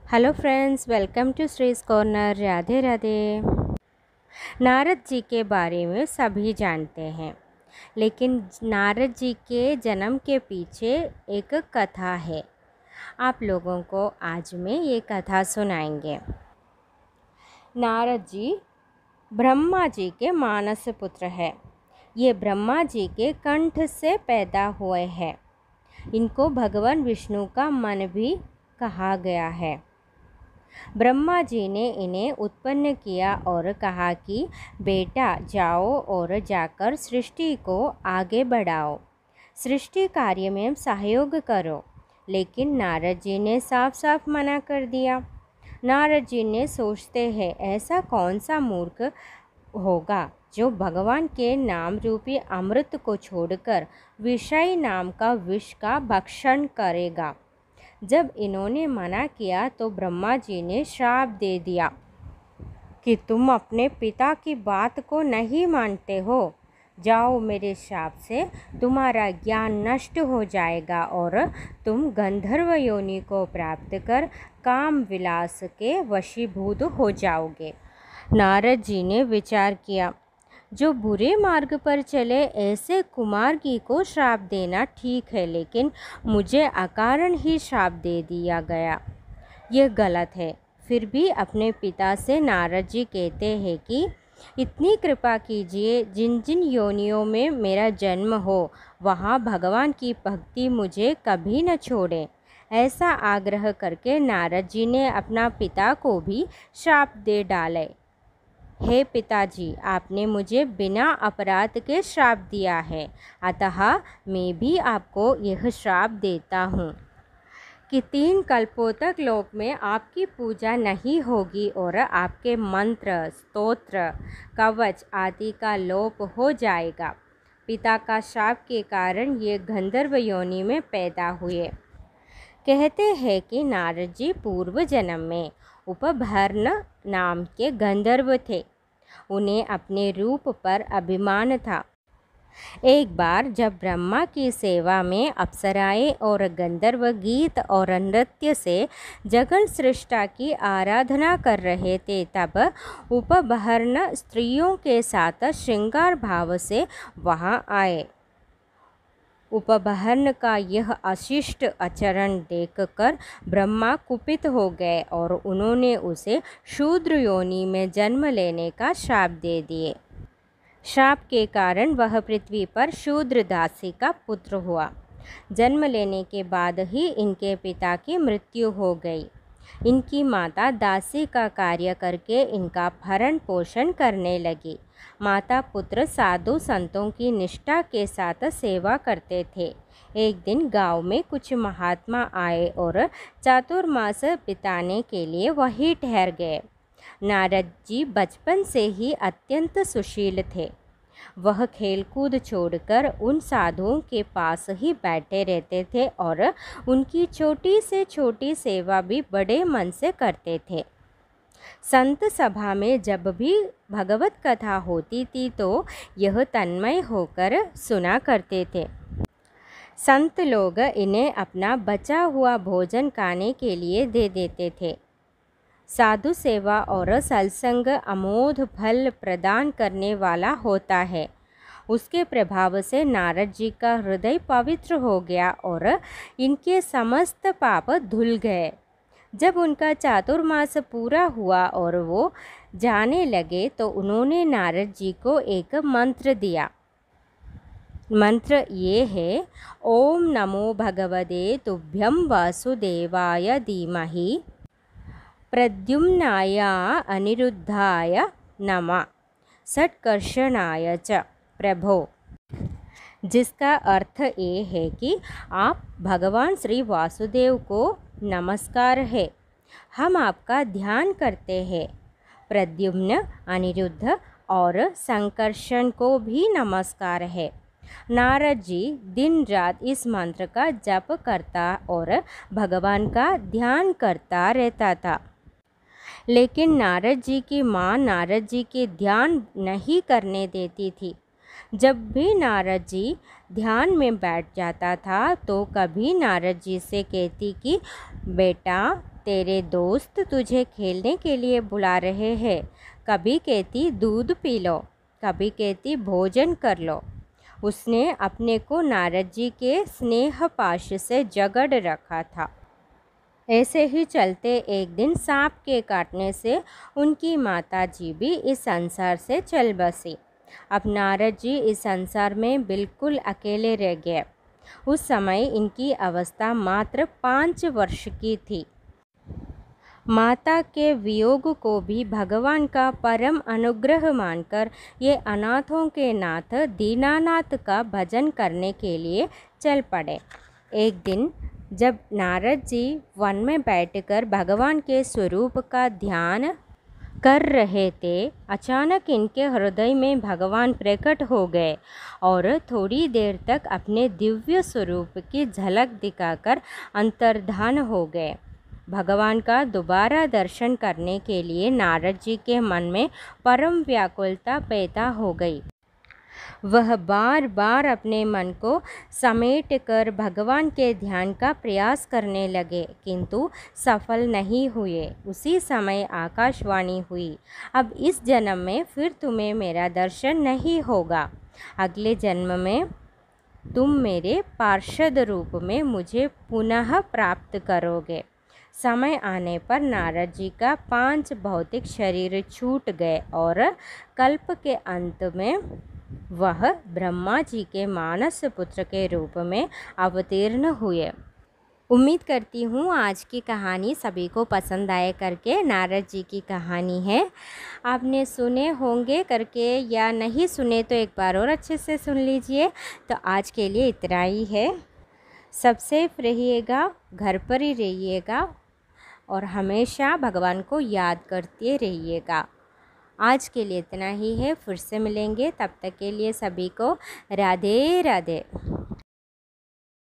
Hello friends, welcome to Shri's corner. Radhe Radhe. Narad ji के बारे में सभी जानते हैं, लेकिन नारद जी के जन्म के पीछे एक कथा है। आप लोगों को आज मैं ये कथा सुनाएंगे। नारद जी ब्रह्मा जी के मानस पुत्र हैं। ये ब्रह्मा जी के कंठ से पैदा हुए हैं। इनको भगवान विष्णु का मन भी कहा गया है। ब्रह्मा जी ने इन्हें उत्पन्न किया और कहा कि बेटा जाओ और जाकर सृष्टि को आगे बढ़ाओ, सृष्टि कार्य में सहयोग करो। लेकिन नारद जी ने साफ साफ मना कर दिया। नारद जी ने सोचते हैं, ऐसा कौन सा मूर्ख होगा जो भगवान के नाम रूपी अमृत को छोड़कर विषय नाम का विष का भक्षण करेगा। जब इन्होंने मना किया तो ब्रह्मा जी ने श्राप दे दिया कि तुम अपने पिता की बात को नहीं मानते हो। जाओ, मेरे श्राप से तुम्हारा ज्ञान नष्ट हो जाएगा और तुम गंधर्व योनि को प्राप्त कर काम विलास के वशीभूत हो जाओगे। नारद जी ने विचार किया, जो बुरे मार्ग पर चले ऐसे कुमार्गी को श्राप देना ठीक है, लेकिन मुझे अकारण ही श्राप दे दिया गया, यह गलत है। फिर भी अपने पिता से नारद जी कहते हैं कि इतनी कृपा कीजिए, जिन जिन योनियों में मेरा जन्म हो वहाँ भगवान की भक्ति मुझे कभी न छोड़े। ऐसा आग्रह करके नारद जी ने अपना पिता को भी श्राप दे डाले। हे पिताजी, आपने मुझे बिना अपराध के श्राप दिया है, अतः मैं भी आपको यह श्राप देता हूँ कि 3 कल्पों तक लोक में आपकी पूजा नहीं होगी और आपके मंत्र, स्तोत्र, कवच आदि का लोप हो जाएगा। पिता का श्राप के कारण ये गंधर्व योनि में पैदा हुए। कहते हैं कि नारद जी पूर्व जन्म में उपभर्ण नाम के गंधर्व थे। उन्हें अपने रूप पर अभिमान था। एक बार जब ब्रह्मा की सेवा में अप्सराएं और गंधर्व गीत और नृत्य से जगन सृष्टा की आराधना कर रहे थे, तब उपभर्ण स्त्रियों के साथ श्रृंगार भाव से वहां आए। उपभर्ण का यह अशिष्ट आचरण देखकर ब्रह्मा कुपित हो गए और उन्होंने उसे शूद्र योनि में जन्म लेने का श्राप दे दिए। श्राप के कारण वह पृथ्वी पर शूद्र दासी का पुत्र हुआ। जन्म लेने के बाद ही इनके पिता की मृत्यु हो गई। इनकी माता दासी का कार्य करके इनका भरण पोषण करने लगी। माता पुत्र साधु संतों की निष्ठा के साथ सेवा करते थे। एक दिन गांव में कुछ महात्मा आए और चातुर्मास बिताने के लिए वहीं ठहर गए। नारद जी बचपन से ही अत्यंत सुशील थे। वह खेलकूद छोड़कर उन साधुओं के पास ही बैठे रहते थे और उनकी छोटी से छोटी सेवा भी बड़े मन से करते थे। संत सभा में जब भी भगवत कथा होती थी तो यह तन्मय होकर सुना करते थे। संत लोग इन्हें अपना बचा हुआ भोजन खाने के लिए दे देते थे। साधु सेवा और सत्संग अमोघ फल प्रदान करने वाला होता है। उसके प्रभाव से नारद जी का हृदय पवित्र हो गया और इनके समस्त पाप धुल गए। जब उनका चातुर्मास पूरा हुआ और वो जाने लगे तो उन्होंने नारद जी को एक मंत्र दिया। मंत्र ये है, ओम नमो भगवते तुभ्यं वासुदेवाय धीमहि प्रद्युम्नाय अनिरुद्धाय नमः षट्कर्षणाय च प्रभो। जिसका अर्थ ये है कि आप भगवान श्री वासुदेव को नमस्कार है, हम आपका ध्यान करते हैं। प्रद्युम्न, अनिरुद्ध और संकर्षण को भी नमस्कार है। नारद जी दिन रात इस मंत्र का जप करता और भगवान का ध्यान करता रहता था। लेकिन नारद जी की माँ नारद जी के ध्यान नहीं करने देती थी। जब भी नारद जी ध्यान में बैठ जाता था तो कभी नारद जी से कहती कि बेटा तेरे दोस्त तुझे खेलने के लिए बुला रहे हैं। कभी कहती दूध पी लो, कभी कहती भोजन कर लो। उसने अपने को नारद जी के स्नेह पाश से जकड़ रखा था। ऐसे ही चलते एक दिन सांप के काटने से उनकी माता जी भी इस संसार से चल बसी। अब नारद जी इस संसार में बिल्कुल अकेले रह गए। उस समय इनकी अवस्था मात्र 5 वर्ष की थी। माता के वियोग को भी भगवान का परम अनुग्रह मानकर ये अनाथों के नाथ दीनानाथ का भजन करने के लिए चल पड़े। एक दिन जब नारद जी वन में बैठकर भगवान के स्वरूप का ध्यान कर रहे थे, अचानक इनके हृदय में भगवान प्रकट हो गए और थोड़ी देर तक अपने दिव्य स्वरूप की झलक दिखाकर अंतर्धान हो गए। भगवान का दोबारा दर्शन करने के लिए नारद जी के मन में परम व्याकुलता पैदा हो गई। वह बार बार अपने मन को समेट कर भगवान के ध्यान का प्रयास करने लगे, किंतु सफल नहीं हुए। उसी समय आकाशवाणी हुई, अब इस जन्म में फिर तुम्हें मेरा दर्शन नहीं होगा। अगले जन्म में तुम मेरे पार्षद रूप में मुझे पुनः प्राप्त करोगे। समय आने पर नारद जी का 5 भौतिक शरीर छूट गए और कल्प के अंत में वह ब्रह्मा जी के मानस पुत्र के रूप में अवतीर्ण हुए। उम्मीद करती हूँ आज की कहानी सभी को पसंद आए करके। नारद जी की कहानी है, आपने सुने होंगे करके या नहीं सुने तो एक बार और अच्छे से सुन लीजिए। तो आज के लिए इतना ही है। सब सेफ रहिएगा, घर पर ही रहिएगा और हमेशा भगवान को याद करते रहिएगा। आज के लिए इतना ही है, फिर से मिलेंगे। तब तक के लिए सभी को राधे राधे।